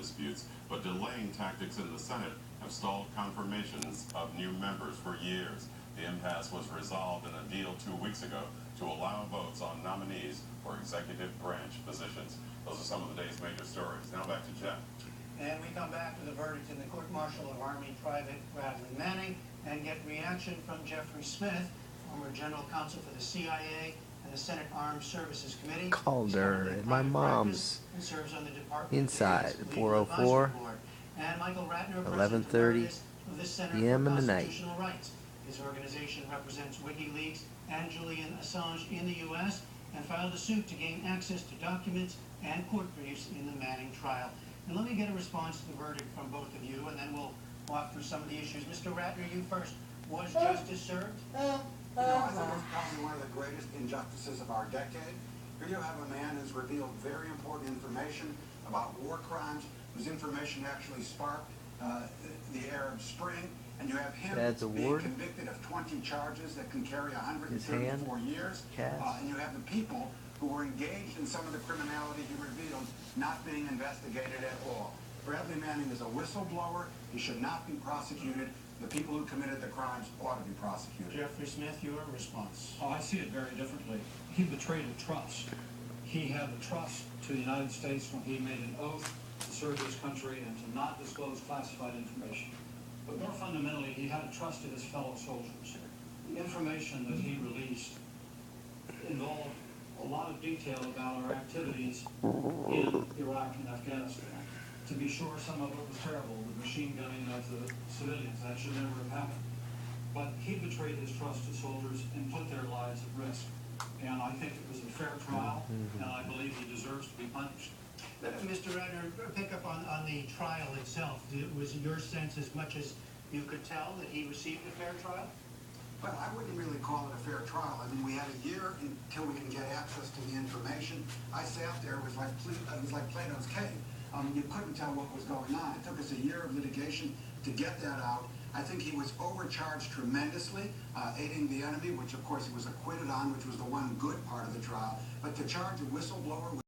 disputes, but delaying tactics in the Senate have stalled confirmations of new members for years. The impasse was resolved in a deal 2 weeks ago to allow votes on nominees for executive branch positions. Those are some of the day's major stories. Now back to Jeff. And we come back to the verdict in the court-martial of Army Private Bradley Manning and get reaction from Jeffrey Smith, former general counsel for the CIA and the Senate Armed Services Committee. Called her at my mom's and serves on the Department inside of 404 and Michael Ratner, 11:30 of the Center p.m. for in the night. Constitutional Rights. His organization represents WikiLeaks and Julian Assange in the U.S. and filed a suit to gain access to documents and court briefs in the Manning trial. And let me get a response to the verdict from both of you, and then we'll walk through some of the issues. Mr. Ratner, you first. Was justice served? You know, I think it's probably one of the greatest injustices of our decade. Here you have a man who's revealed very important information about war crimes, whose information actually sparked the Arab Spring, and you have him being convicted of 20 charges that can carry 134 years, and you have the people who were engaged in some of the criminality he revealed not being investigated at all. Bradley Manning is a whistleblower. He should not be prosecuted. The people who committed the crimes ought to be prosecuted. Jeffrey Smith, your response. Oh, I see it very differently. He betrayed a trust. He had the trust to the United States when he made an oath to serve his country and to not disclose classified information. But more fundamentally, he had a trust in his fellow soldiers. The information that he released involved a lot of detail about our activities in Iraq and Afghanistan. To be sure, some of it was terrible, the machine gunning of the civilians. That should never have happened. But he betrayed his trust to soldiers and put their lives at risk. And I think it was a fair trial, and I believe he deserves to be punished. Mr. Ratner, pick up on the trial itself. Was it your sense, as much as you could tell, that he received a fair trial? Well, I wouldn't really call it a fair trial. I mean, we had a year until we can get access to the information. I sat there, it was like Plato's cave. You couldn't tell what was going on. It took us a year of litigation to get that out. I think he was overcharged tremendously, aiding the enemy, which of course he was acquitted on, which was the one good part of the trial. But to charge a whistleblower with